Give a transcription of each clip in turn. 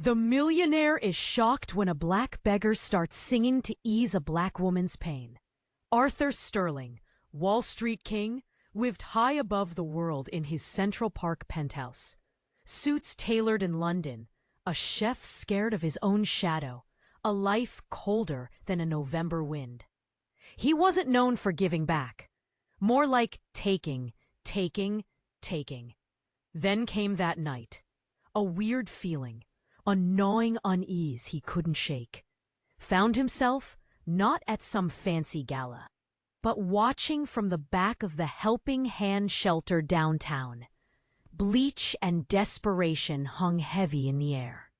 The millionaire is shocked when a black beggar starts singing to ease a black woman's pain. Arthur Sterling, Wall Street king, lived high above the world in his Central Park penthouse. Suits tailored in London, a chef scared of his own shadow, a life colder than a November wind. He wasn't known for giving back. More like taking. Then came that night. A weird feeling, a gnawing unease he couldn't shake. Found himself not at some fancy gala, but watching from the back of the Helping Hand shelter downtown. Bleach and desperation hung heavy in the air.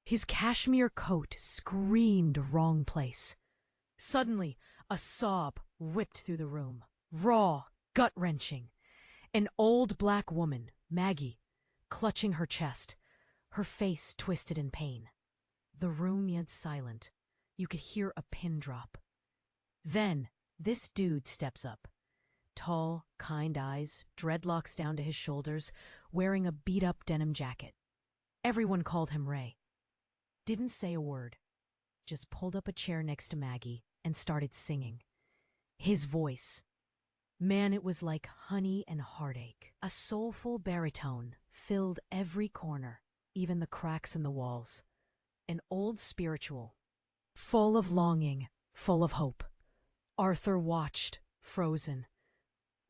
His cashmere coat screamed wrong place. Suddenly, a sob ripped through the room, raw, gut-wrenching. An old black woman, Maggie, clutching her chest, her face twisted in pain. The room went silent. You could hear a pin drop. Then, this dude steps up. Tall, kind eyes, dreadlocks down to his shoulders, wearing a beat-up denim jacket. Everyone called him Ray. Didn't say a word. Just pulled up a chair next to Maggie and started singing. His voice. Man, it was like honey and heartache. A soulful baritone filled every corner, even the cracks in the walls. An old spiritual, full of longing, full of hope. Arthur watched, frozen.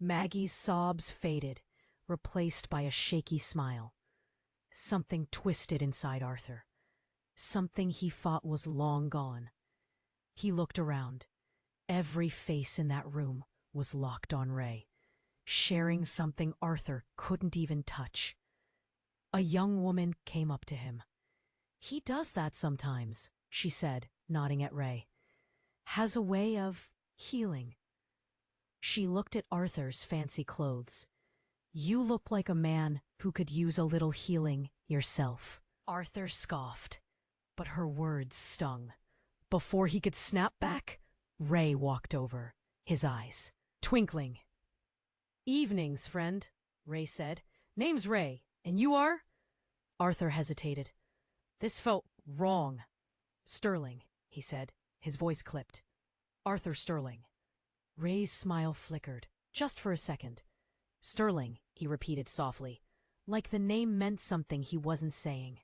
Maggie's sobs faded, replaced by a shaky smile. Something twisted inside Arthur. Something he thought was long gone. He looked around. Every face in that room was locked on Ray, sharing something Arthur couldn't even touch. A young woman came up to him. He does that sometimes, she said, nodding at Ray. Has a way of healing. She looked at Arthur's fancy clothes. You look like a man who could use a little healing yourself. Arthur scoffed, but her words stung. Before he could snap back, Ray walked over, his eyes twinkling. Evenings, friend, Ray said. Name's Ray, and you are? Arthur hesitated. This felt wrong. Sterling, he said, his voice clipped. Arthur Sterling. Ray's smile flickered, just for a second. Sterling, he repeated softly, like the name meant something he wasn't saying.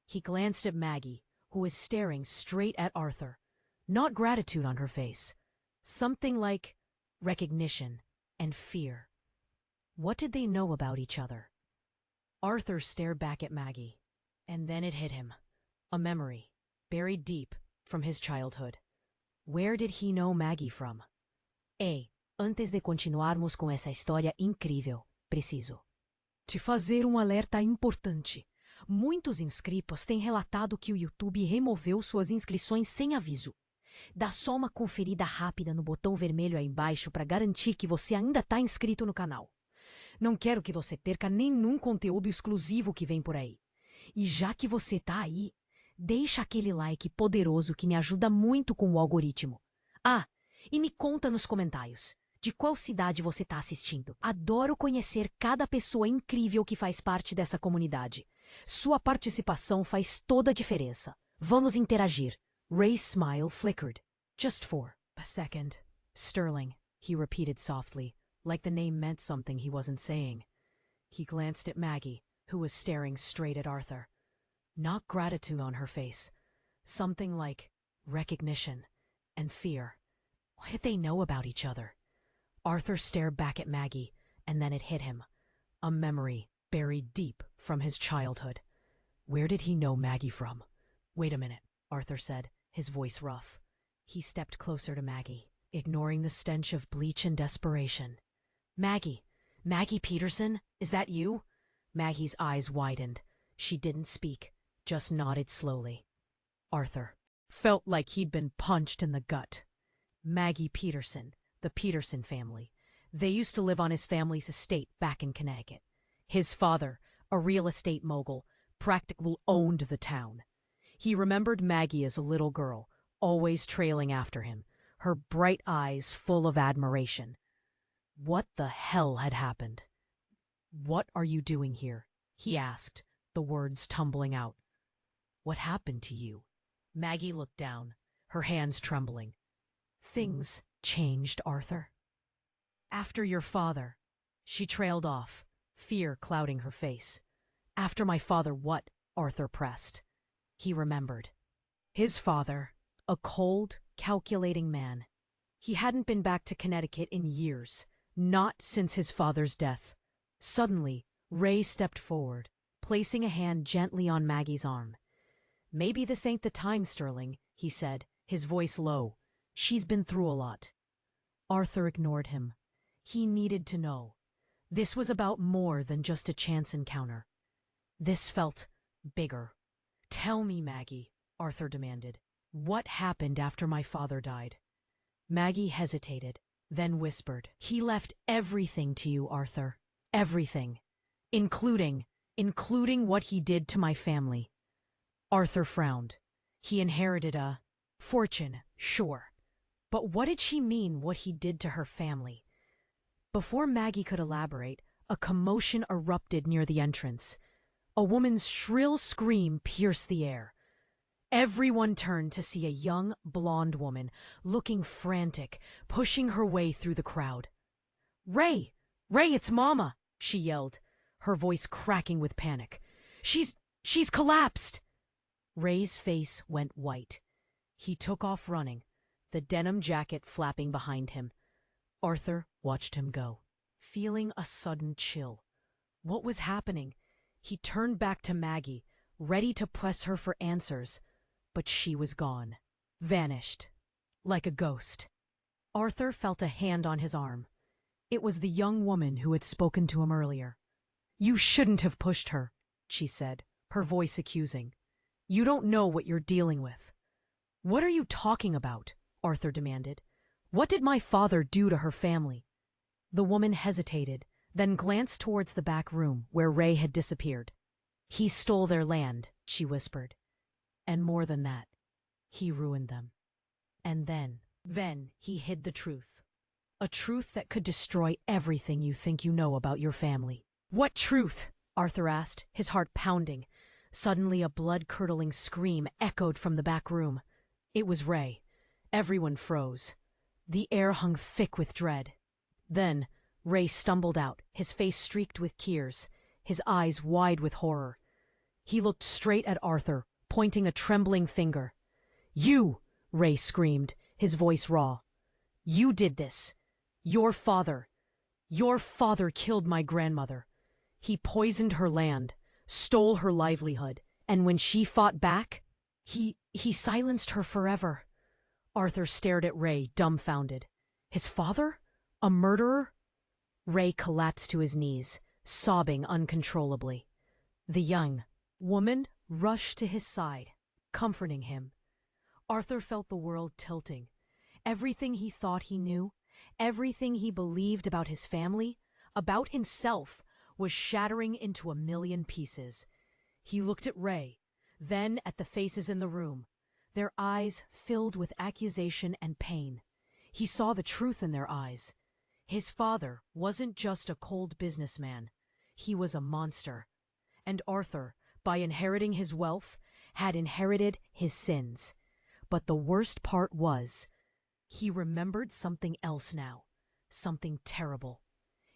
He glanced at Maggie, who was staring straight at Arthur. Not gratitude on her face. Something like recognition and fear. What did they know about each other? Arthur stared back at Maggie, and then it hit him. A memory, buried deep, from his childhood. Where did he know Maggie from? Antes de continuarmos com essa história incrível, preciso te fazer alerta importante. Muitos inscritos têm relatado que o YouTube removeu suas inscrições sem aviso. Dá só uma conferida rápida no botão vermelho aí embaixo para garantir que você ainda está inscrito no canal. Não quero que você perca nenhum conteúdo exclusivo que vem por aí. E já que você está aí, deixa aquele like poderoso que me ajuda muito com o algoritmo. E me conta nos comentários de qual cidade você está assistindo. Adoro conhecer cada pessoa incrível que faz parte dessa comunidade. Sua participação faz toda a diferença. Vamos interagir. Ray's smile flickered. Just for a second. Sterling, he repeated softly, like the name meant something he wasn't saying. He glanced at Maggie, who was staring straight at Arthur. Not gratitude on her face. Something like recognition and fear. What did they know about each other? Arthur stared back at Maggie, and then it hit him. A memory buried deep from his childhood. Where did he know Maggie from? Wait a minute, Arthur said, his voice rough. He stepped closer to Maggie, ignoring the stench of bleach and desperation. Maggie Peterson, is that you? Maggie's eyes widened. She didn't speak, just nodded slowly. Arthur felt like he'd been punched in the gut. Maggie Peterson, the Peterson family. They used to live on his family's estate back in Connecticut. His father, a real estate mogul, practically owned the town. He remembered Maggie as a little girl, always trailing after him, her bright eyes full of admiration. What the hell had happened? What are you doing here? He asked, the words tumbling out. What happened to you? Maggie looked down, her hands trembling. Things changed, Arthur. After your father. She trailed off, fear clouding her face. After my father, what? Arthur pressed. He remembered. His father, a cold, calculating man. He hadn't been back to Connecticut in years, not since his father's death. Suddenly, Ray stepped forward, placing a hand gently on Maggie's arm. Maybe this ain't the time, Sterling, he said, his voice low. She's been through a lot. Arthur ignored him. He needed to know. This was about more than just a chance encounter. This felt bigger. Tell me, Maggie, Arthur demanded. What happened after my father died? Maggie hesitated, then whispered. He left everything to you, Arthur. Everything. Including what he did to my family. Arthur frowned. He inherited a fortune, sure. But what did she mean, what he did to her family? Before Maggie could elaborate, a commotion erupted near the entrance. A woman's shrill scream pierced the air. Everyone turned to see a young, blonde woman, looking frantic, pushing her way through the crowd. Ray! Ray, it's Mama! She yelled, her voice cracking with panic. She's collapsed! Ray's face went white. He took off running, the denim jacket flapping behind him. Arthur watched him go, feeling a sudden chill. What was happening? He turned back to Maggie, ready to press her for answers, but she was gone, vanished, like a ghost. Arthur felt a hand on his arm. It was the young woman who had spoken to him earlier. You shouldn't have pushed her, she said, her voice accusing. You don't know what you're dealing with. What are you talking about? Arthur demanded. What did my father do to her family? The woman hesitated, then glanced towards the back room where Ray had disappeared. He stole their land, she whispered. And more than that, he ruined them. And then he hid the truth. A truth that could destroy everything you think you know about your family. What truth? Arthur asked, his heart pounding. Suddenly a blood-curdling scream echoed from the back room. It was Ray. Everyone froze. The air hung thick with dread. Then, Ray stumbled out, his face streaked with tears, his eyes wide with horror. He looked straight at Arthur, pointing a trembling finger. You! Ray screamed, his voice raw. You did this. Your father killed my grandmother. He poisoned her land, stole her livelihood, and when she fought back, he silenced her forever. Arthur stared at Ray, dumbfounded. His father? A murderer? Ray collapsed to his knees, sobbing uncontrollably. The young woman rushed to his side, comforting him. Arthur felt the world tilting. Everything he thought he knew, everything he believed about his family, about himself, was shattering into a million pieces. He looked at Ray, then at the faces in the room, their eyes filled with accusation and pain. He saw the truth in their eyes. His father wasn't just a cold businessman. He was a monster. And Arthur, by inheriting his wealth, had inherited his sins. But the worst part was, he remembered something else now, something terrible.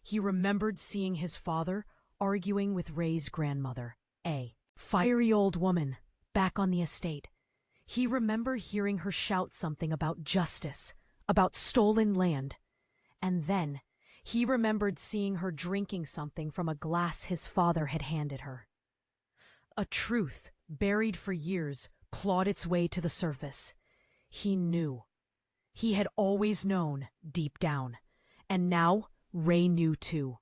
He remembered seeing his father arguing with Ray's grandmother, a fiery old woman, back on the estate. He remembered hearing her shout something about justice, about stolen land. And then he remembered seeing her drinking something from a glass his father had handed her. A truth, buried for years, clawed its way to the surface. He knew. He had always known, deep down. And now Ray knew too.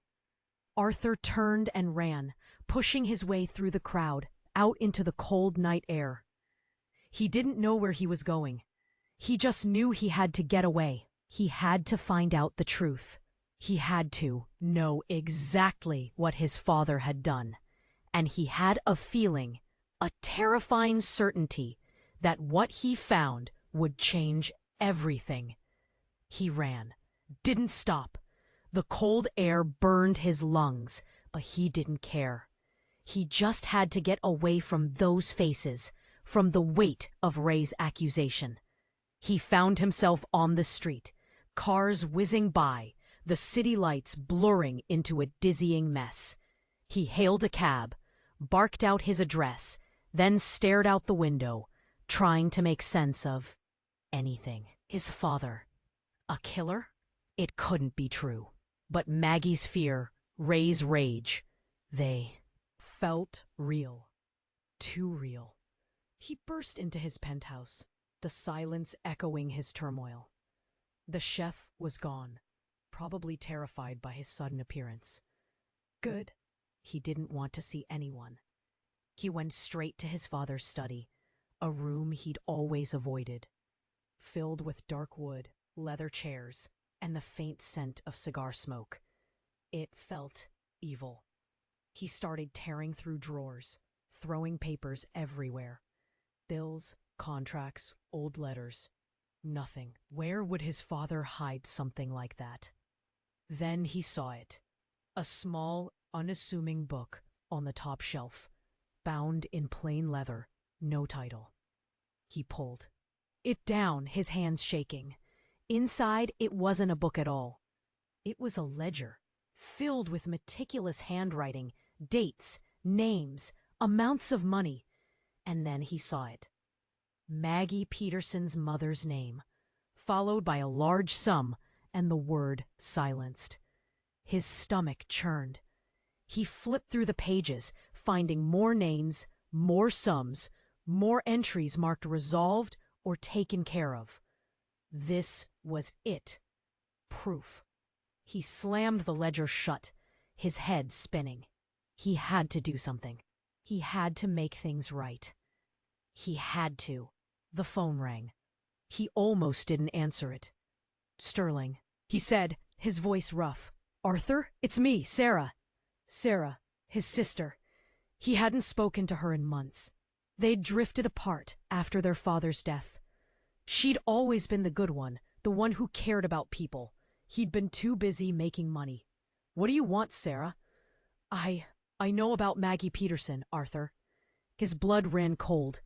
Arthur turned and ran, pushing his way through the crowd, out into the cold night air. He didn't know where he was going. He just knew he had to get away. He had to find out the truth. He had to know exactly what his father had done. And he had a feeling, a terrifying certainty, that what he found would change everything. He ran, didn't stop. The cold air burned his lungs, but he didn't care. He just had to get away from those faces, from the weight of Ray's accusation. He found himself on the street, cars whizzing by, the city lights blurring into a dizzying mess. He hailed a cab, barked out his address, then stared out the window, trying to make sense of anything. His father. A killer? It couldn't be true. But Maggie's fear, Ray's rage, they felt real. Too real. He burst into his penthouse, the silence echoing his turmoil. The chef was gone, probably terrified by his sudden appearance. Good. He didn't want to see anyone. He went straight to his father's study, a room he'd always avoided, filled with dark wood, leather chairs, and the faint scent of cigar smoke. It felt evil. He started tearing through drawers, throwing papers everywhere. Bills, contracts, old letters. Nothing. Where would his father hide something like that? Then he saw it. A small, unassuming book on the top shelf, bound in plain leather, no title. He pulled it down, his hands shaking. Inside, it wasn't a book at all. It was a ledger, filled with meticulous handwriting, dates, names, amounts of money. And then he saw it. Maggie Peterson's mother's name, followed by a large sum and the word silenced. His stomach churned. He flipped through the pages, finding more names, more sums, more entries marked resolved or taken care of. This was it. Proof. He slammed the ledger shut, his head spinning. He had to do something. He had to make things right. He had to. The phone rang. He almost didn't answer it. Sterling, he said, his voice rough. Arthur, it's me, Sarah. Sarah, his sister. He hadn't spoken to her in months. They'd drifted apart after their father's death. She'd always been the good one, the one who cared about people. He'd been too busy making money. What do you want, Sarah? I know about Maggie Peterson, Arthur. His blood ran cold.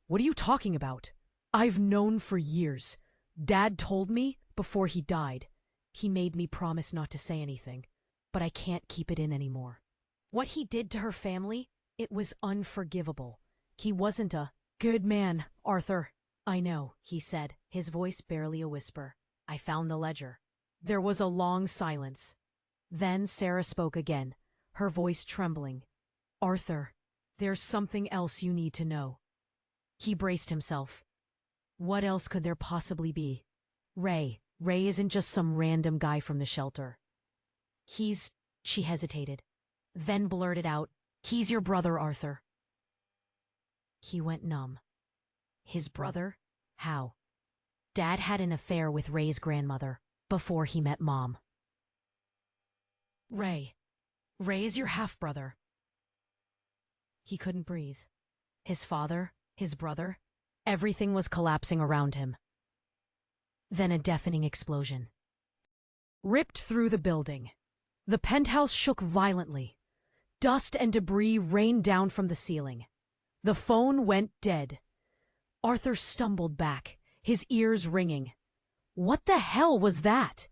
What are you talking about? I've known for years. Dad told me before he died. He made me promise not to say anything, but I can't keep it in anymore. What he did to her family, it was unforgivable. He wasn't a good man, Arthur. I know, he said, his voice barely a whisper. I found the ledger. There was a long silence. Then Sarah spoke again, her voice trembling. Arthur, there's something else you need to know. He braced himself. What else could there possibly be? Ray isn't just some random guy from the shelter. She hesitated, then blurted out, he's your brother, Arthur. He went numb. His brother? How? Dad had an affair with Ray's grandmother before he met Mom. Ray is your half-brother. He couldn't breathe. His father, his brother, everything was collapsing around him. Then a deafening explosion ripped through the building. The penthouse shook violently. Dust and debris rained down from the ceiling. The phone went dead. Arthur stumbled back, his ears ringing. What the hell was that?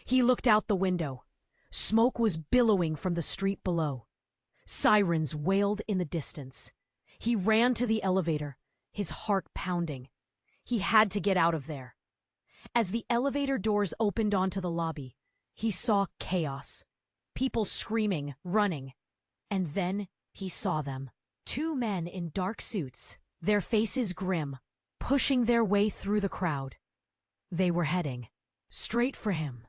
He looked out the window. Smoke was billowing from the street below. Sirens wailed in the distance. He ran to the elevator, his heart pounding. He had to get out of there. As the elevator doors opened onto the lobby, he saw chaos. People screaming, running. And then he saw them. 2 men in dark suits, their faces grim, pushing their way through the crowd. They were heading straight for him.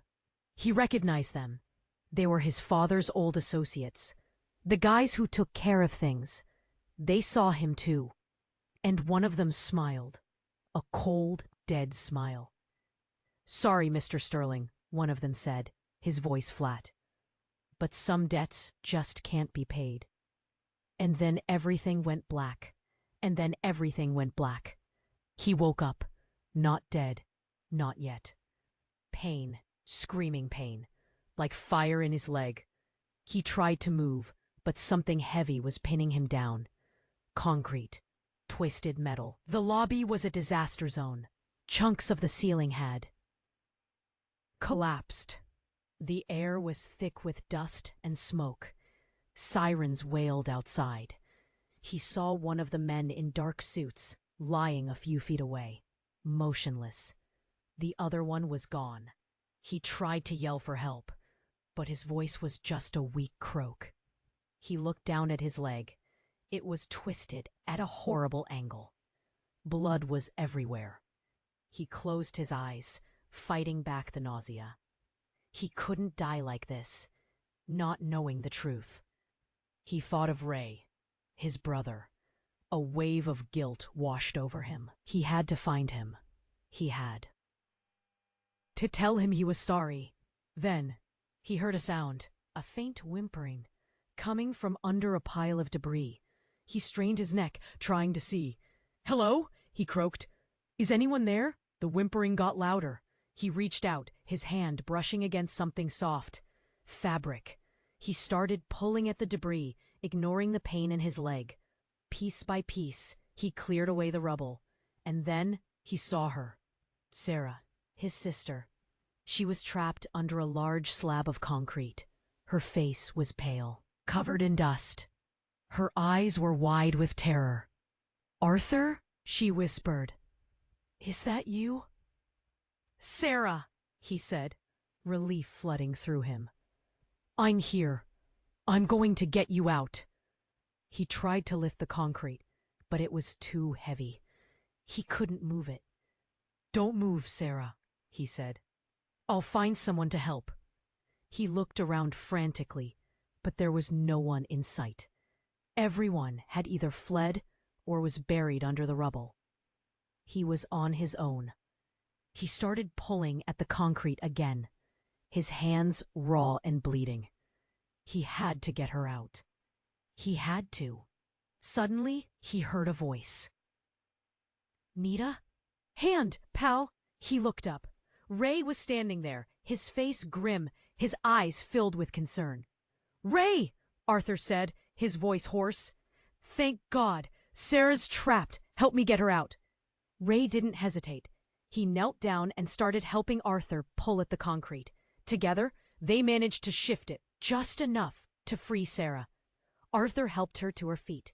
He recognized them. They were his father's old associates, the guys who took care of things. They saw him too, and one of them smiled, a cold, dead smile. Sorry, Mr. Sterling, one of them said, his voice flat. But some debts just can't be paid. And then everything went black. And then everything went black. He woke up, not dead, not yet. Pain, screaming pain, like fire in his leg. He tried to move, but something heavy was pinning him down. Concrete. Twisted metal. The lobby was a disaster zone. Chunks of the ceiling had collapsed. The air was thick with dust and smoke. Sirens wailed outside. He saw one of the men in dark suits lying a few feet away, motionless. The other one was gone. He tried to yell for help, but his voice was just a weak croak. He looked down at his leg. It was twisted at a horrible angle. Blood was everywhere. He closed his eyes, fighting back the nausea. He couldn't die like this, not knowing the truth. He thought of Ray, his brother. A wave of guilt washed over him. He had to find him. He had to tell him he was sorry. Then he heard a sound, a faint whimpering, coming from under a pile of debris. He strained his neck, trying to see. "Hello?" he croaked. "Is anyone there?" The whimpering got louder. He reached out, his hand brushing against something soft. Fabric. He started pulling at the debris, ignoring the pain in his leg. Piece by piece, he cleared away the rubble. And then he saw her. Sarah, his sister. She was trapped under a large slab of concrete. Her face was pale, covered in dust. Her eyes were wide with terror. "Arthur?" she whispered. "Is that you?" "Sarah," he said, relief flooding through him. "I'm here. I'm going to get you out." He tried to lift the concrete, but it was too heavy. He couldn't move it. "Don't move, Sarah," he said. "I'll find someone to help." He looked around frantically, but there was no one in sight. Everyone had either fled or was buried under the rubble. He was on his own. He started pulling at the concrete again, his hands raw and bleeding. He had to get her out. He had to. Suddenly, he heard a voice. "Nita? Hand, pal!" He looked up. Ray was standing there, his face grim, his eyes filled with concern. "Ray!" Arthur said, his voice hoarse. "Thank God! Sarah's trapped. Help me get her out." Ray didn't hesitate. He knelt down and started helping Arthur pull at the concrete. Together, they managed to shift it just enough to free Sarah. Arthur helped her to her feet.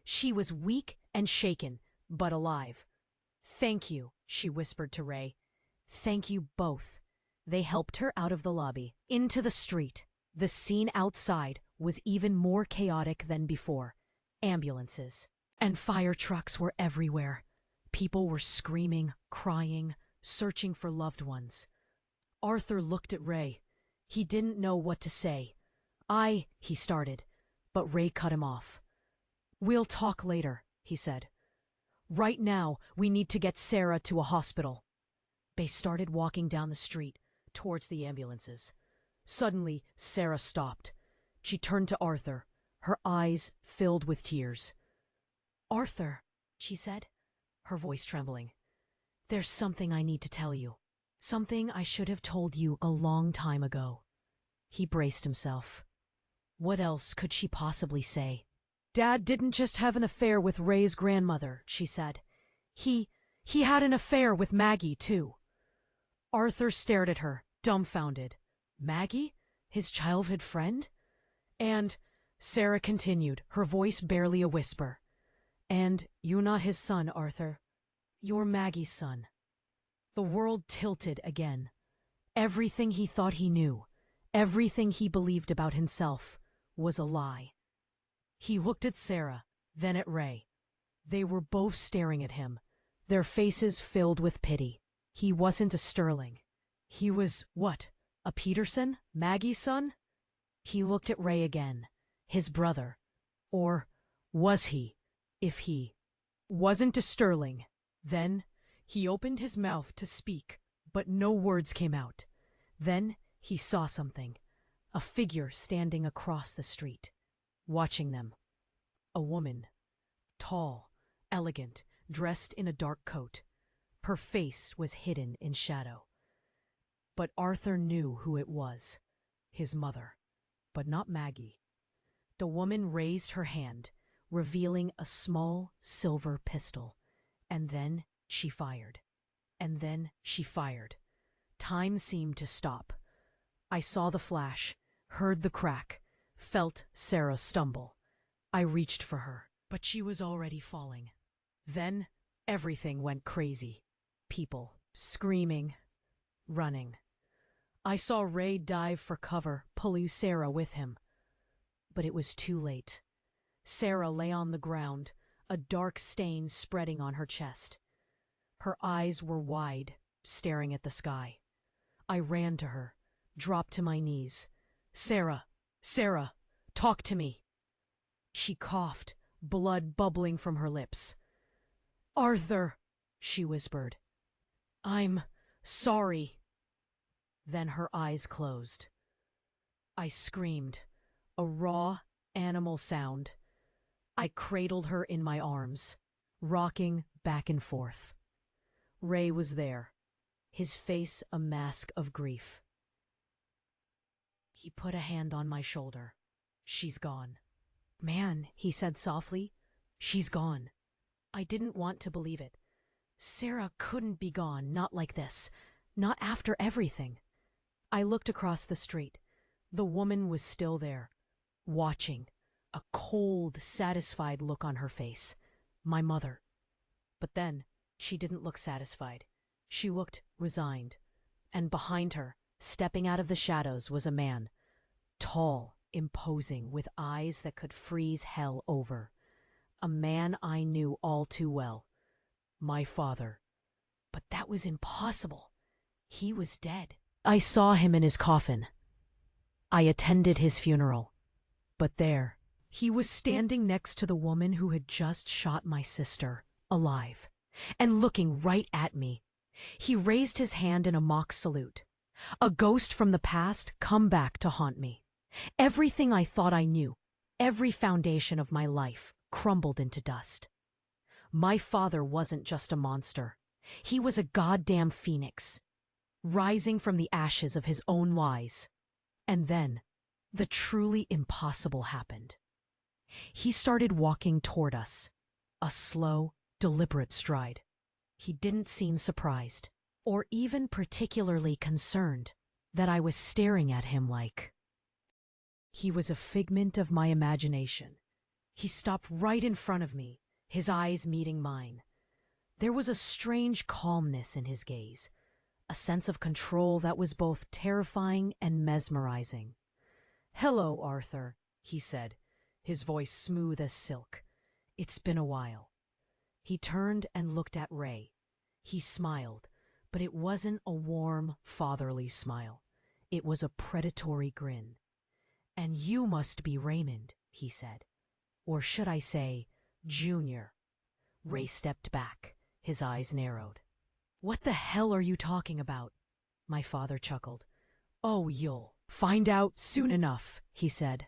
She was weak and shaken, but alive. "Thank you," she whispered to Ray. "Thank you both." They helped her out of the lobby, into the street. The scene outside was even more chaotic than before. Ambulances and fire trucks were everywhere. People were screaming, crying, searching for loved ones. Arthur looked at Ray. He didn't know what to say. He started, but Ray cut him off. "We'll talk later," he said. "Right now, we need to get Sarah to a hospital." They started walking down the street, towards the ambulances. Suddenly, Sarah stopped. She turned to Arthur, her eyes filled with tears. "Arthur," she said, her voice trembling. "There's something I need to tell you. Something I should have told you a long time ago." He braced himself. What else could she possibly say? "Dad didn't just have an affair with Ray's grandmother," she said. He had an affair with Maggie, too." Arthur stared at her, dumbfounded. Maggie? His childhood friend? "And," Sarah continued, her voice barely a whisper, "and you're not his son, Arthur. You're Maggie's son." The world tilted again. Everything he thought he knew, everything he believed about himself, was a lie. He looked at Sarah, then at Ray. They were both staring at him, their faces filled with pity. He wasn't a Sterling. He was, what, a Peterson, Maggie's son? He looked at Ray again, his brother. Or was he, if he wasn't a Sterling? Then he opened his mouth to speak, but no words came out. Then he saw something, a figure standing across the street, watching them. A woman, tall, elegant, dressed in a dark coat. Her face was hidden in shadow. But Arthur knew who it was. His mother, but not Maggie. The woman raised her hand, revealing a small silver pistol. And then she fired. And then she fired. Time seemed to stop. I saw the flash, heard the crack, felt Sarah stumble. I reached for her, but she was already falling. Then everything went crazy. People screaming, running. I saw Ray dive for cover, pulling Sarah with him. But it was too late. Sarah lay on the ground, a dark stain spreading on her chest. Her eyes were wide, staring at the sky. I ran to her, dropped to my knees. "Sarah, Sarah, talk to me." She coughed, blood bubbling from her lips. "Arthur," she whispered. "I'm sorry." Then her eyes closed. I screamed, a raw, animal sound. I cradled her in my arms, rocking back and forth. Ray was there, his face a mask of grief. He put a hand on my shoulder. "She's gone." "Man," he said softly, "she's gone." I didn't want to believe it. Sarah couldn't be gone, not like this, not after everything. I looked across the street. The woman was still there, watching, a cold, satisfied look on her face. My mother. But then, she didn't look satisfied. She looked resigned. And behind her, stepping out of the shadows, was a man. Tall, imposing, with eyes that could freeze hell over. A man I knew all too well. My father. But that was impossible. He was dead. I saw him in his coffin. I attended his funeral. But there, he was standing next to the woman who had just shot my sister, alive, and looking right at me. He raised his hand in a mock salute. A ghost from the past come back to haunt me. Everything I thought I knew, every foundation of my life, crumbled into dust. My father wasn't just a monster. He was a goddamn phoenix, rising from the ashes of his own lies. And then, the truly impossible happened. He started walking toward us, a slow, deliberate stride. He didn't seem surprised, or even particularly concerned, that I was staring at him like. He was a figment of my imagination. He stopped right in front of me, his eyes meeting mine. There was a strange calmness in his gaze, a sense of control that was both terrifying and mesmerizing. "Hello, Arthur," he said, his voice smooth as silk. "It's been a while." He turned and looked at Ray. He smiled, but it wasn't a warm, fatherly smile. It was a predatory grin. "And you must be Raymond," he said. "Or should I say, Junior?" Ray stepped back, his eyes narrowed. "What the hell are you talking about?" My father chuckled. "Oh, you'll find out soon enough," he said.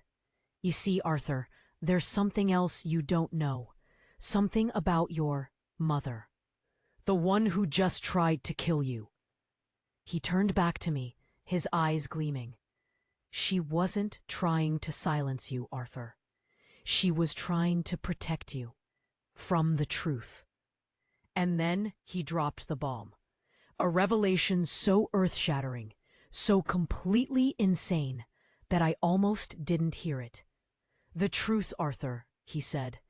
"You see, Arthur, there's something else you don't know. Something about your mother. The one who just tried to kill you." He turned back to me, his eyes gleaming. "She wasn't trying to silence you, Arthur. She was trying to protect you from the truth." And then he dropped the bomb. A revelation so earth-shattering, so completely insane, that I almost didn't hear it. "The truth, Arthur," he said,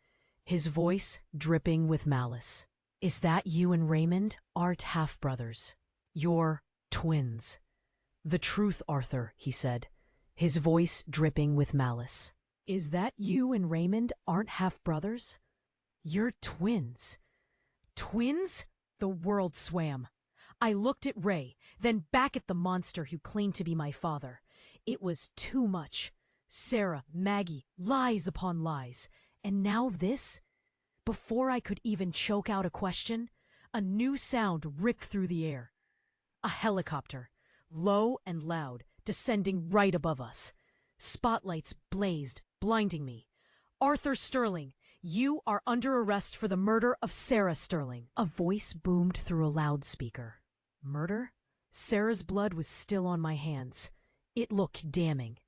his voice dripping with malice, "is that you and Raymond aren't half-brothers. You're twins." "The truth, Arthur," he said, his voice dripping with malice, "is that you and Raymond aren't half-brothers. You're twins." Twins? The world swam. I looked at Ray, then back at the monster who claimed to be my father. It was too much. Sarah, Maggie, lies upon lies. And now this? Before I could even choke out a question, a new sound ripped through the air. A helicopter, low and loud, descending right above us. Spotlights blazed, blinding me. "Arthur Sterling, you are under arrest for the murder of Sarah Sterling." A voice boomed through a loudspeaker. Murder? Sarah's blood was still on my hands. It looked damning.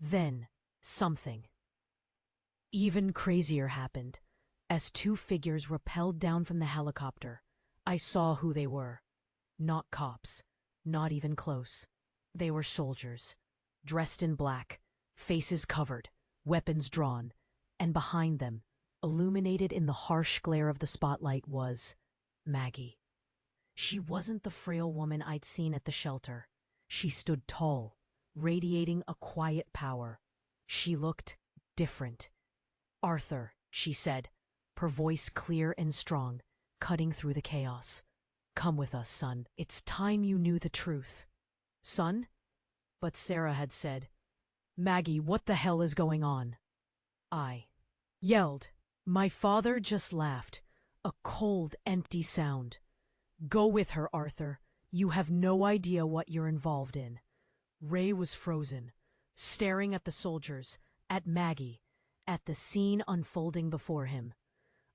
Then, something. Even crazier happened. As two figures rappelled down from the helicopter, I saw who they were. Not cops, not even close. They were soldiers, dressed in black, faces covered, weapons drawn, and behind them, illuminated in the harsh glare of the spotlight, was Maggie. She wasn't the frail woman I'd seen at the shelter. She stood tall, radiating a quiet power. She looked different. "Arthur," she said, her voice clear and strong, cutting through the chaos. "Come with us, son. It's time you knew the truth." "Son?" But Sarah had said, "Maggie, what the hell is going on?" I yelled. My father just laughed, a cold, empty sound. "Go with her, Arthur. You have no idea what you're involved in." Ray was frozen, staring at the soldiers, at Maggie, at the scene unfolding before him.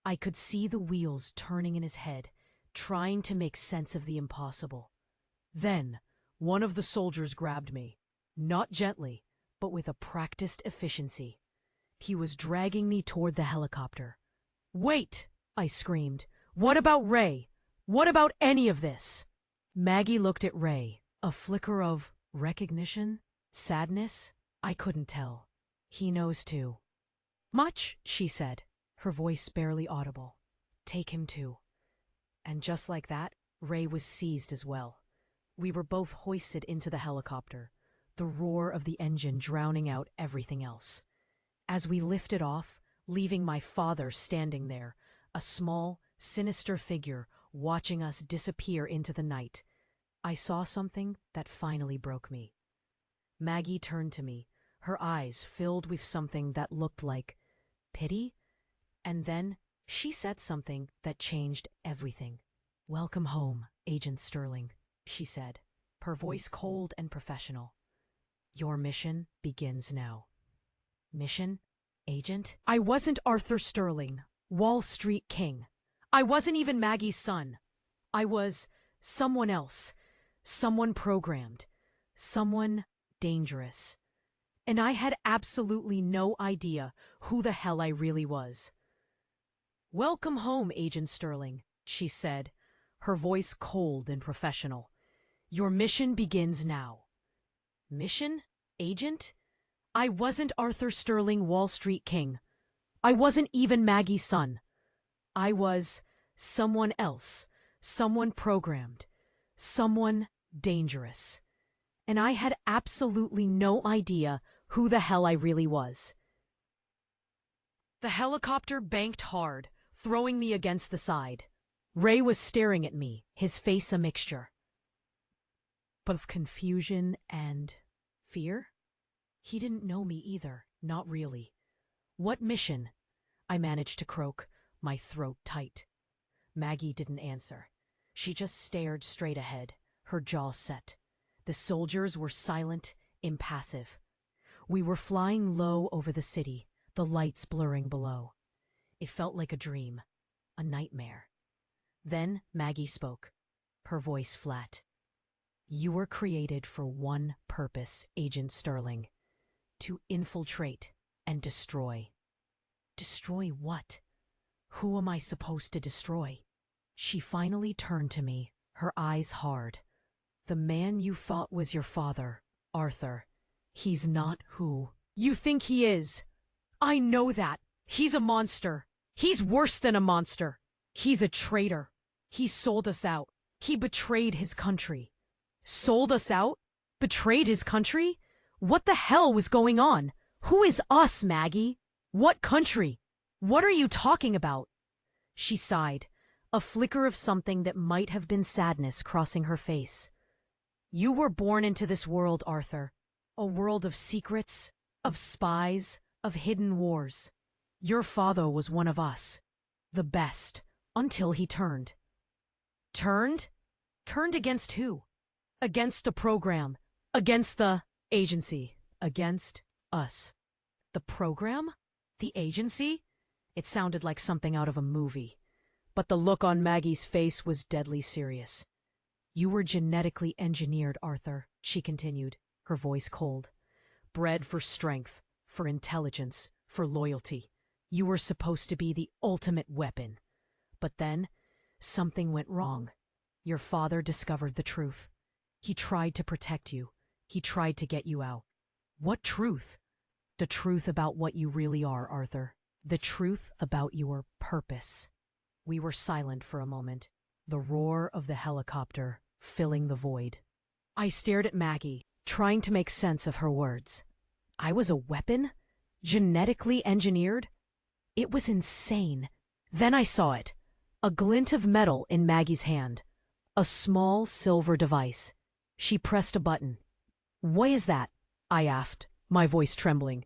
I could see the wheels turning in his head, trying to make sense of the impossible. Then, one of the soldiers grabbed me, not gently, but with a practiced efficiency. He was dragging me toward the helicopter. "Wait!" I screamed. "What about Ray? What about any of this?" Maggie looked at Ray, a flicker of recognition, sadness. I couldn't tell. "He knows too." "Much," she said, her voice barely audible. "Take him too." And just like that, Ray was seized as well. We were both hoisted into the helicopter, the roar of the engine drowning out everything else. As we lifted off, leaving my father standing there, a small, sinister figure watching us disappear into the night, I saw something that finally broke me. Maggie turned to me, her eyes filled with something that looked like pity, and then she said something that changed everything. "Welcome home, Agent Sterling," she said, her voice cold and professional. "Your mission begins now." Mission? Agent? I wasn't Arthur Sterling, Wall Street King. I wasn't even Maggie's son. I was someone else, someone programmed, someone dangerous. And I had absolutely no idea who the hell I really was. "Welcome home, Agent Sterling," she said, her voice cold and professional. "Your mission begins now." Mission? Agent? I wasn't Arthur Sterling, Wall Street King. I wasn't even Maggie's son. I was someone else, someone programmed, someone dangerous. And I had absolutely no idea who the hell I really was. The helicopter banked hard, throwing me against the side. Ray was staring at me, his face a mixture of confusion and fear. He didn't know me either, not really. "What mission?" I managed to croak, my throat tight. Maggie didn't answer. She just stared straight ahead, her jaw set. The soldiers were silent, impassive. We were flying low over the city, the lights blurring below. It felt like a dream, a nightmare. Then Maggie spoke, her voice flat. "You were created for one purpose, Agent Sterling. To infiltrate and destroy." "Destroy what? Who am I supposed to destroy?" She finally turned to me, her eyes hard. "The man you thought was your father, Arthur. He's not who you think he is. I know that. He's a monster. He's worse than a monster. He's a traitor. He sold us out. He betrayed his country." "Sold us out? Betrayed his country? What the hell was going on? Who is us, Maggie? What country? What are you talking about?" She sighed, a flicker of something that might have been sadness crossing her face. "You were born into this world, Arthur. A world of secrets, of spies, of hidden wars. Your father was one of us. The best, until he turned." "Turned? Turned against who?" "Against the program. Against the agency. Against us." The program? The agency? It sounded like something out of a movie. But the look on Maggie's face was deadly serious. "You were genetically engineered, Arthur," she continued, her voice cold. "Bred for strength, for intelligence, for loyalty. You were supposed to be the ultimate weapon. But then, something went wrong. Your father discovered the truth. He tried to protect you. He tried to get you out. What truth? The truth about what you really are, Arthur. The truth about your purpose. We were silent for a moment, the roar of the helicopter filling the void. I stared at Maggie, trying to make sense of her words. I was a weapon? Genetically engineered? It was insane. Then I saw it. A glint of metal in Maggie's hand. A small silver device. She pressed a button. "What is that?" I asked, my voice trembling.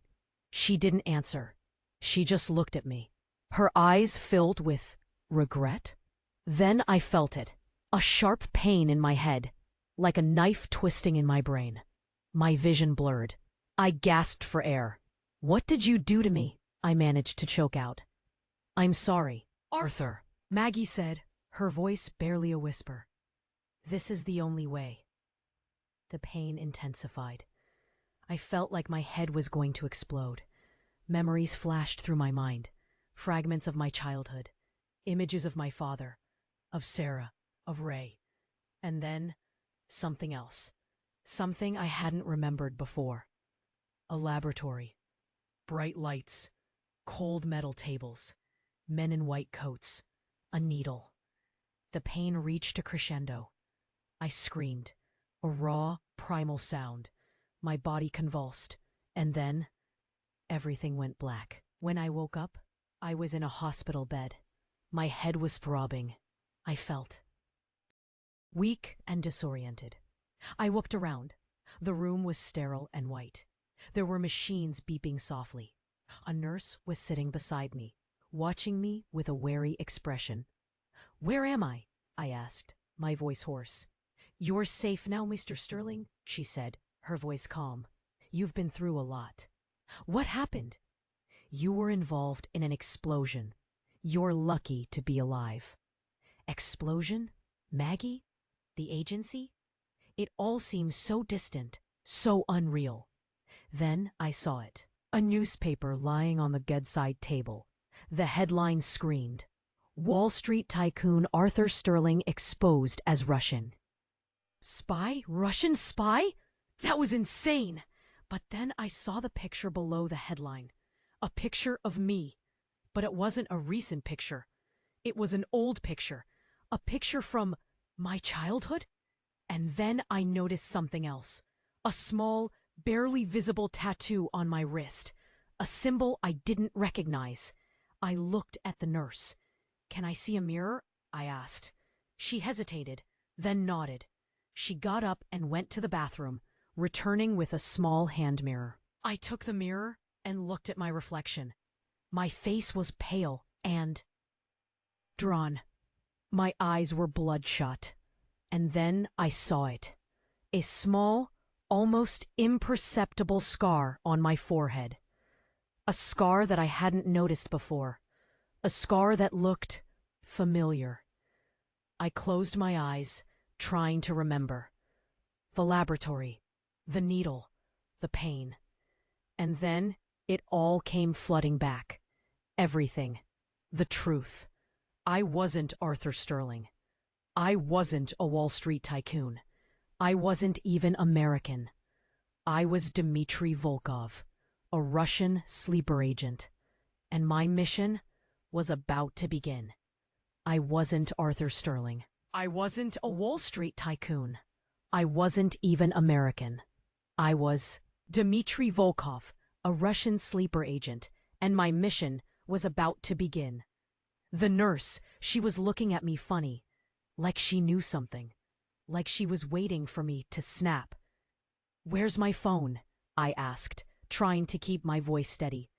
She didn't answer. She just looked at me. Her eyes filled with regret. Then I felt it. A sharp pain in my head, like a knife twisting in my brain. My vision blurred. I gasped for air. "What did you do to me?" I managed to choke out. "I'm sorry, Arthur," Maggie said, her voice barely a whisper. "This is the only way." The pain intensified. I felt like my head was going to explode. Memories flashed through my mind, fragments of my childhood, images of my father, of Sarah, of Ray, and then something else, something I hadn't remembered before. A laboratory, bright lights, cold metal tables, men in white coats, a needle. The pain reached a crescendo. I screamed, a raw, primal sound. My body convulsed, and then everything went black. When I woke up, I was in a hospital bed. My head was throbbing. I felt weak and disoriented. I whooped around. The room was sterile and white. There were machines beeping softly. A nurse was sitting beside me, watching me with a wary expression. "Where am I?" I asked, my voice hoarse. "You're safe now, Mr. Sterling," she said, her voice calm. "You've been through a lot." "What happened?" "You were involved in an explosion. You're lucky to be alive." Explosion? Maggie? The agency? It all seemed so distant, so unreal. Then I saw it. A newspaper lying on the bedside table. The headline screamed, "Wall Street tycoon Arthur Sterling exposed as Russian." Spy? Russian spy? That was insane! But then I saw the picture below the headline. A picture of me. But it wasn't a recent picture. It was an old picture. A picture from my childhood? And then I noticed something else. A small, barely visible tattoo on my wrist. A symbol I didn't recognize. I looked at the nurse. "Can I see a mirror?" I asked. She hesitated, then nodded. She got up and went to the bathroom, returning with a small hand mirror. I took the mirror and looked at my reflection. My face was pale and drawn. My eyes were bloodshot. And then I saw it. A small, almost imperceptible scar on my forehead. A scar that I hadn't noticed before. A scar that looked familiar. I closed my eyes, trying to remember. The laboratory, the needle, the pain. And then it all came flooding back. Everything. The truth. I wasn't Arthur Sterling. I wasn't a Wall Street tycoon. I wasn't even American. I was Dmitry Volkov, a Russian sleeper agent. And my mission was about to begin. I wasn't Arthur Sterling. I wasn't a Wall Street tycoon. I wasn't even American. I was Dmitry Volkov, a Russian sleeper agent, and my mission was about to begin. The nurse, she was looking at me funny, like she knew something, like she was waiting for me to snap. "Where's my phone?" I asked, trying to keep my voice steady.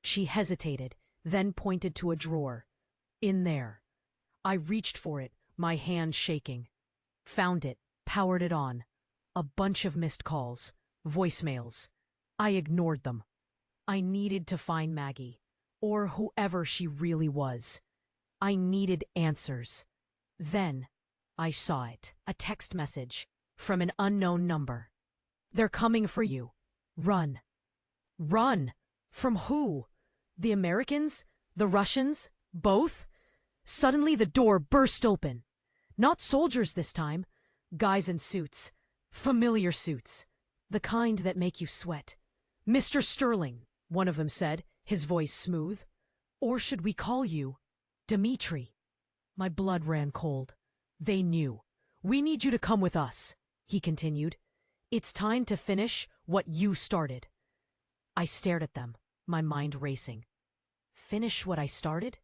She hesitated, then pointed to a drawer. "In there." I reached for it, my hand shaking. Found it, powered it on. A bunch of missed calls, voicemails. I ignored them. I needed to find Maggie, or whoever she really was. I needed answers. Then I saw it, a text message from an unknown number. "They're coming for you. Run." Run? From who? The Americans? The Russians? Both? Suddenly the door burst open. Not soldiers this time. Guys in suits. Familiar suits. The kind that make you sweat. "Mr. Sterling," one of them said, his voice smooth. "Or should we call you Dmitri?" My blood ran cold. They knew. "We need you to come with us," he continued. "It's time to finish what you started." I stared at them, my mind racing. Finish what I started?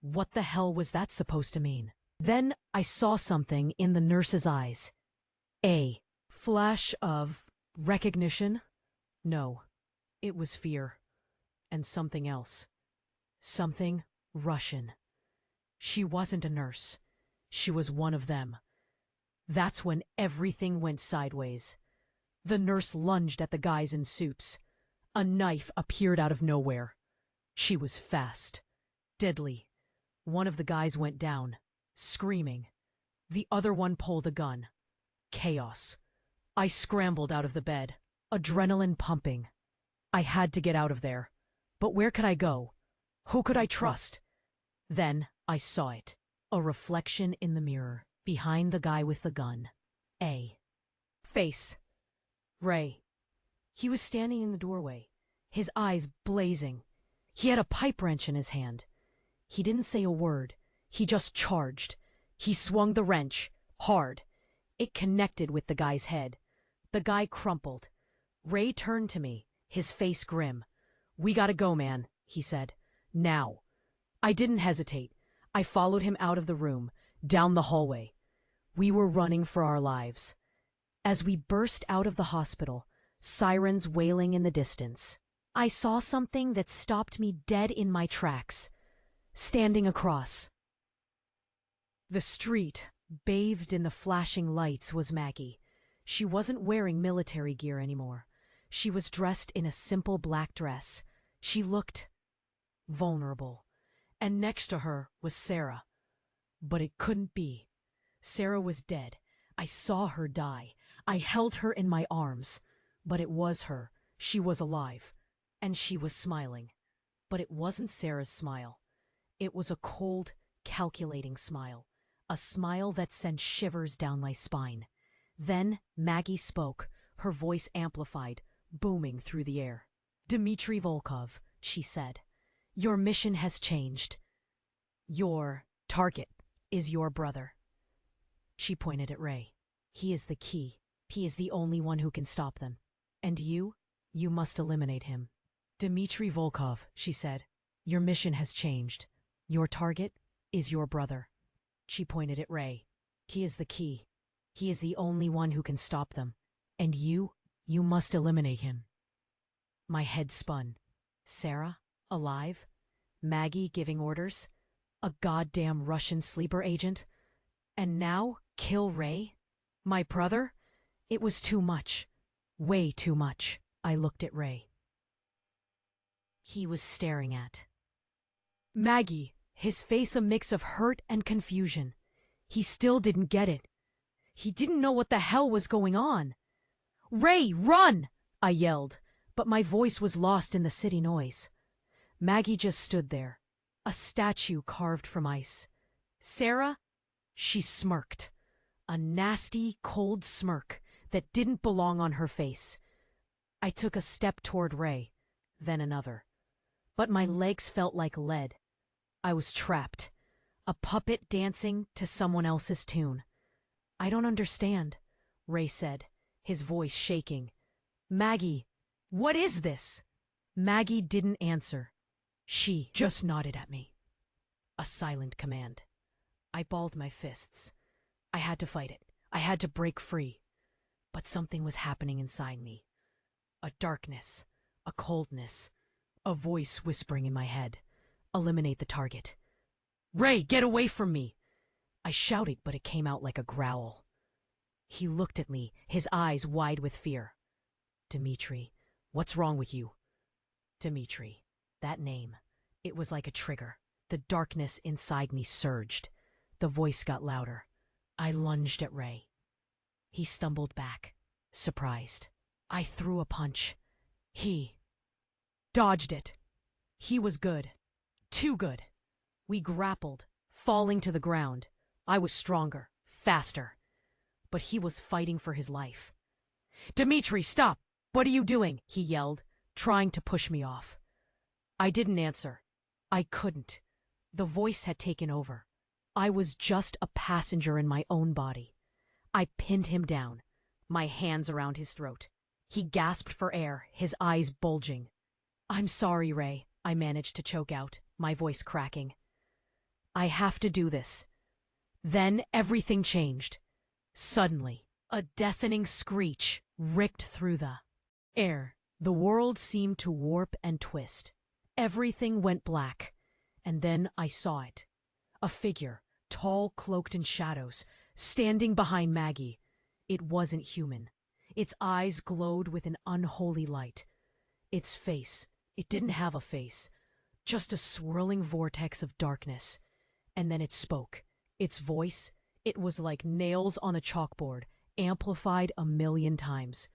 What the hell was that supposed to mean? Then I saw something in the nurse's eyes. A flash of recognition? No, it was fear. And something else. Something Russian. She wasn't a nurse. She was one of them. That's when everything went sideways. The nurse lunged at the guys in suits. A knife appeared out of nowhere. She was fast. Deadly. One of the guys went down, screaming. The other one pulled a gun. Chaos. I scrambled out of the bed, adrenaline pumping. I had to get out of there. But where could I go? Who could I trust? Then I saw it. A reflection in the mirror, behind the guy with the gun. A face. Ray. He was standing in the doorway, his eyes blazing. He had a pipe wrench in his hand. He didn't say a word. He just charged. He swung the wrench, hard. It connected with the guy's head. The guy crumpled. Ray turned to me, his face grim. "We gotta go, man," he said. "Now." I didn't hesitate. I followed him out of the room, down the hallway. We were running for our lives. As we burst out of the hospital, sirens wailing in the distance, I saw something that stopped me dead in my tracks. Standing across the street, bathed in the flashing lights, was Maggie. She wasn't wearing military gear anymore. She was dressed in a simple black dress. She looked vulnerable. And next to her was Sarah. But it couldn't be. Sarah was dead. I saw her die. I held her in my arms. But it was her. She was alive. And she was smiling. But it wasn't Sarah's smile. It was a cold, calculating smile. A smile that sent shivers down my spine. Then Maggie spoke, her voice amplified, booming through the air. "Dmitri Volkov," she said, "your mission has changed. Your target is your brother." She pointed at Ray. "He is the key. He is the only one who can stop them. And you must eliminate him." "Dmitri Volkov," she said, "your mission has changed. Your target is your brother." She pointed at Ray. "He is the key. He is the only one who can stop them. And you must eliminate him." My head spun. Sarah? Alive? Maggie giving orders? A goddamn Russian sleeper agent? And now kill Ray? My brother? It was too much. Way too much. I looked at Ray. He was staring at Maggie, his face a mix of hurt and confusion. He still didn't get it. He didn't know what the hell was going on. "Ray, run!" I yelled, but my voice was lost in the city noise. Maggie just stood there, a statue carved from ice. "Sarah?" She smirked. A nasty, cold smirk that didn't belong on her face. I took a step toward Ray, then another. But my legs felt like lead. I was trapped, a puppet dancing to someone else's tune. "I don't understand," Ray said, his voice shaking. "Maggie, what is this?" Maggie didn't answer. She just nodded at me. A silent command. I balled my fists. I had to fight it. I had to break free. But something was happening inside me. A darkness, a coldness, a voice whispering in my head. "Eliminate the target." "Ray, get away from me!" I shouted, but it came out like a growl. He looked at me, his eyes wide with fear. "Dmitri, what's wrong with you?" Dmitri. That name. It was like a trigger. The darkness inside me surged. The voice got louder. I lunged at Ray. He stumbled back, surprised. I threw a punch. He dodged it. He was good. Too good. We grappled, falling to the ground. I was stronger, faster. But he was fighting for his life. "Dmitri, stop! What are you doing?" he yelled, trying to push me off. I didn't answer. I couldn't. The voice had taken over. I was just a passenger in my own body. I pinned him down, my hands around his throat. He gasped for air, his eyes bulging. "I'm sorry, Ray," I managed to choke out, my voice cracking. "I have to do this." Then everything changed. Suddenly, a deafening screech ripped through the air. The world seemed to warp and twist. Everything went black, and then I saw it. A figure, tall, cloaked in shadows, standing behind Maggie. It wasn't human. Its eyes glowed with an unholy light. Its face, it didn't have a face, just a swirling vortex of darkness. And then it spoke. Its voice, it was like nails on a chalkboard, amplified 1,000,000 times.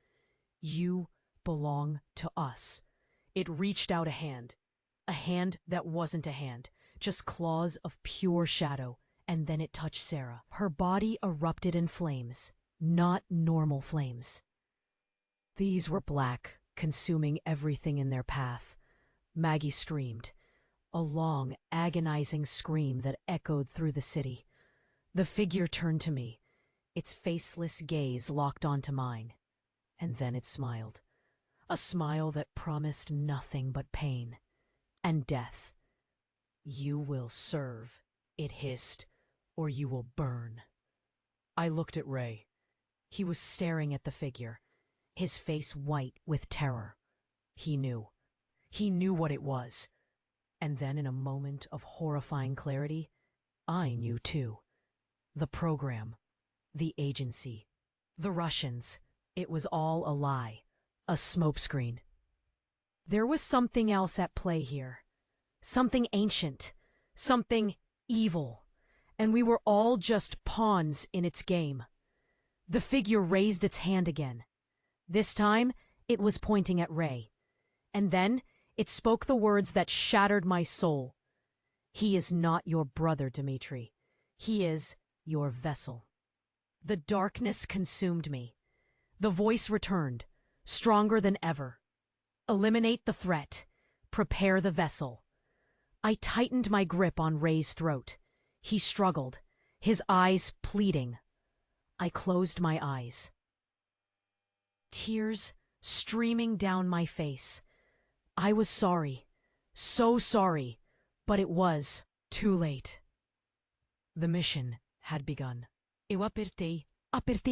"You belong to us." It reached out a hand that wasn't a hand, just claws of pure shadow, and then it touched Sarah. Her body erupted in flames, not normal flames. These were black, consuming everything in their path. Maggie screamed, a long, agonizing scream that echoed through the city. The figure turned to me, its faceless gaze locked onto mine, and then it smiled. A smile that promised nothing but pain and death. "You will serve," it hissed, "or you will burn." I looked at Ray. He was staring at the figure, his face white with terror. He knew. He knew what it was. And then in a moment of horrifying clarity, I knew too. The program, the agency, the Russians. It was all a lie, a smokescreen. There was something else at play here. Something ancient, something evil, and we were all just pawns in its game. The figure raised its hand again. This time, it was pointing at Ray. And then, it spoke the words that shattered my soul. "He is not your brother, Dmitri. He is your vessel." The darkness consumed me. The voice returned, stronger than ever. "Eliminate the threat. Prepare the vessel." I tightened my grip on Ray's throat. He struggled, his eyes pleading. I closed my eyes. Tears streaming down my face. I was sorry, so sorry, but it was too late. The mission had begun. Eu apertei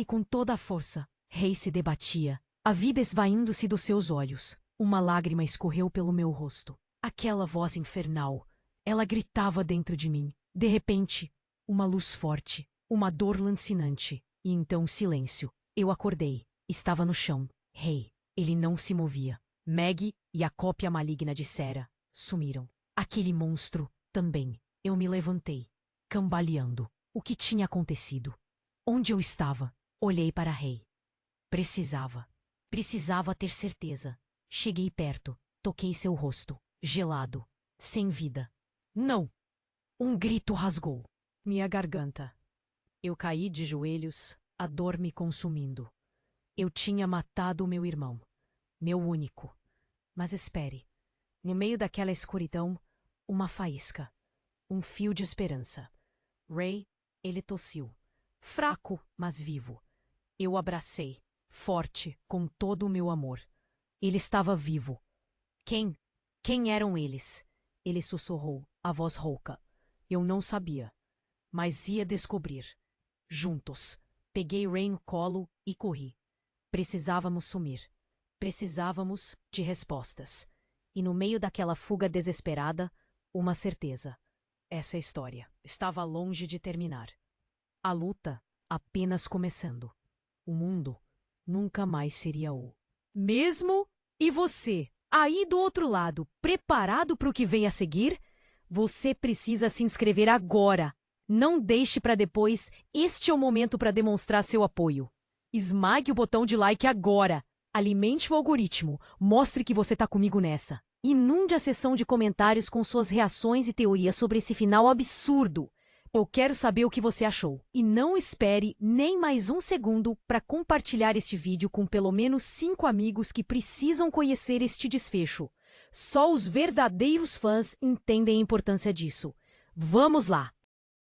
com toda a força. Ray se debatia, a vida esvaindo-se dos seus olhos. Uma lágrima escorreu pelo meu rosto. Aquela voz infernal, ela gritava dentro de mim. De repente, uma luz forte, uma dor lancinante, e então silêncio. Eu acordei, estava no chão. Ray, ele não se movia. Maggie e a cópia maligna de Sarah sumiram. Aquele monstro também. Eu me levantei, cambaleando. O que tinha acontecido? Onde eu estava? Olhei para Ray. Precisava ter certeza. Cheguei perto, toquei seu rosto, gelado, sem vida. Não! Um grito rasgou minha garganta. Eu caí de joelhos, a dor me consumindo. Eu tinha matado meu irmão, meu único. Mas espere, no meio daquela escuridão, uma faísca, um fio de esperança. Ray, ele tossiu, fraco, mas vivo. Eu o abracei, forte, com todo o meu amor. Ele estava vivo. Quem eram eles? Ele sussurrou, a voz rouca. Eu não sabia, mas ia descobrir. Juntos, peguei Ray no colo e corri. Precisávamos sumir. Precisávamos de respostas. E no meio daquela fuga desesperada, uma certeza. Essa história estava longe de terminar. A luta apenas começando. O mundo nunca mais seria o mesmo. E você, aí do outro lado, preparado para o que vem a seguir? Você precisa se inscrever agora. Não deixe para depois. Este é o momento para demonstrar seu apoio. Esmague o botão de like agora. Alimente o algoritmo. Mostre que você está comigo nessa. Inunde a seção de comentários com suas reações e teorias sobre esse final absurdo. Eu quero saber o que você achou. E não espere nem mais um segundo para compartilhar este vídeo com pelo menos 5 amigos que precisam conhecer este desfecho. Só os verdadeiros fãs entendem a importância disso. Vamos lá!